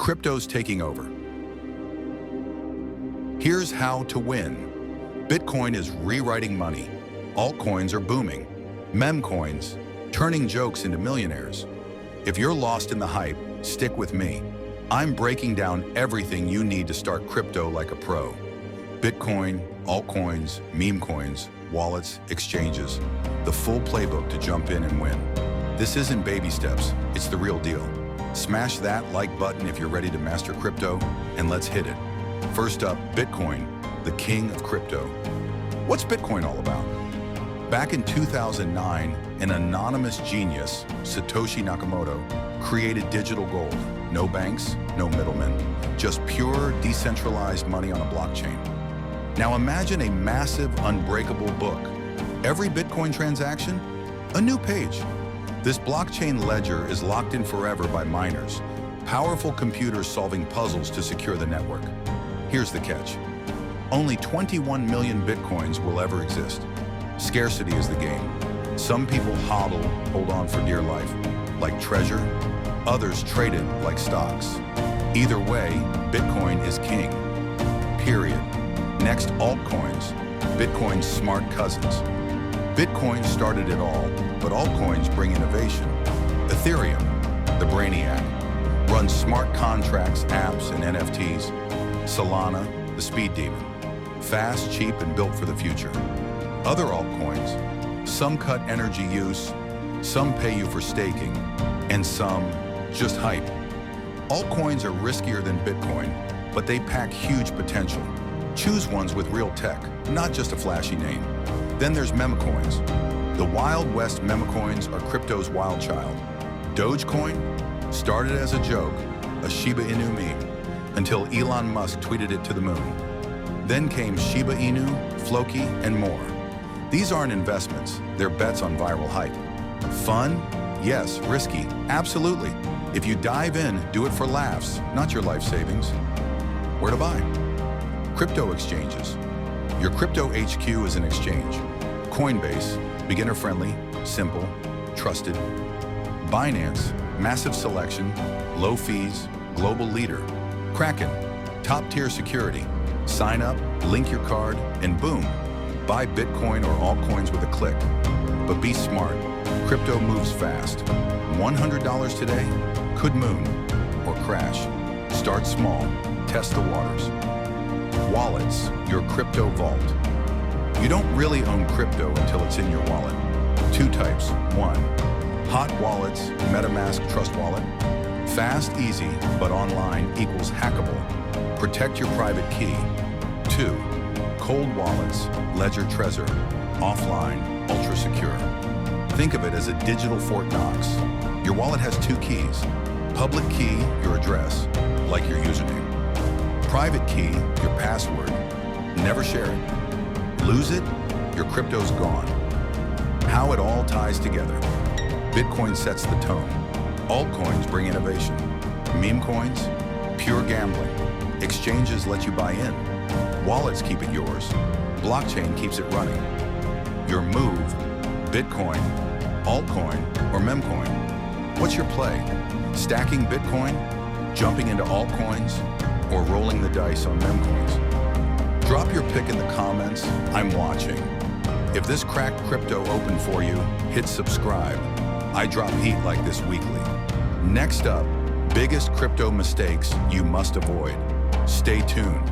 Crypto's taking over. Here's how to win. Bitcoin is rewriting money. Altcoins are booming. Memecoins, turning jokes into millionaires. If you're lost in the hype, stick with me. I'm breaking down everything you need to start crypto like a pro. Bitcoin, altcoins, meme coins, wallets, exchanges. The full playbook to jump in and win. This isn't baby steps, it's the real deal. Smash that like button if you're ready to master crypto, and let's hit it. First up, Bitcoin, the king of crypto. What's Bitcoin all about? Back in 2009, an anonymous genius, Satoshi Nakamoto, created digital gold. No banks, no middlemen, just pure decentralized money on a blockchain. Now imagine a massive, unbreakable book. Every Bitcoin transaction, a new page. This blockchain ledger is locked in forever by miners, powerful computers solving puzzles to secure the network. Here's the catch. Only 21 million Bitcoins will ever exist. Scarcity is the game. Some people hodl, hold on for dear life, like treasure. Others trade it like stocks. Either way, Bitcoin is king. Period. Next, altcoins. Bitcoin's smart cousins. Bitcoin started it all, but altcoins bring innovation. Ethereum, the brainiac, runs smart contracts, apps, and NFTs. Solana, the speed demon. Fast, cheap, and built for the future. Other altcoins, some cut energy use, some pay you for staking, and some just hype. Altcoins are riskier than Bitcoin, but they pack huge potential. Choose ones with real tech, not just a flashy name. Then there's memecoins. The Wild West memecoins are crypto's wild child. Dogecoin started as a joke, a Shiba Inu meme, until Elon Musk tweeted it to the moon. Then came Shiba Inu, Floki, and more. These aren't investments, they're bets on viral hype. Fun? Yes. Risky? Absolutely. If you dive in, do it for laughs, not your life savings. Where to buy? Crypto exchanges. Your crypto HQ is an exchange. Coinbase, beginner-friendly, simple, trusted. Binance, massive selection, low fees, global leader. Kraken, top-tier security. Sign up, link your card, and boom, buy Bitcoin or altcoins with a click. But be smart. Crypto moves fast. $100 today could moon or crash. Start small, test the waters. Wallets, your crypto vault. You don't really own crypto until it's in your wallet. Two types. One, hot wallets, MetaMask Trust Wallet. Fast, easy, but online equals hackable. Protect your private key. Two, cold wallets, Ledger Trezor. Offline, ultra secure. Think of it as a digital Fort Knox. Your wallet has two keys. Public key, your address, like your username. Private key, your password. Never share it. Lose it, your crypto's gone. How it all ties together. Bitcoin sets the tone. Altcoins bring innovation. Meme coins, pure gambling. Exchanges let you buy in. Wallets keep it yours. Blockchain keeps it running. Your move, Bitcoin, altcoin, or memecoin. What's your play? Stacking Bitcoin, jumping into altcoins, or rolling the dice on memecoins? Drop your pick in the comments. I'm watching. If this cracked crypto opened for you, hit subscribe. I drop heat like this weekly. Next up, biggest crypto mistakes you must avoid. Stay tuned.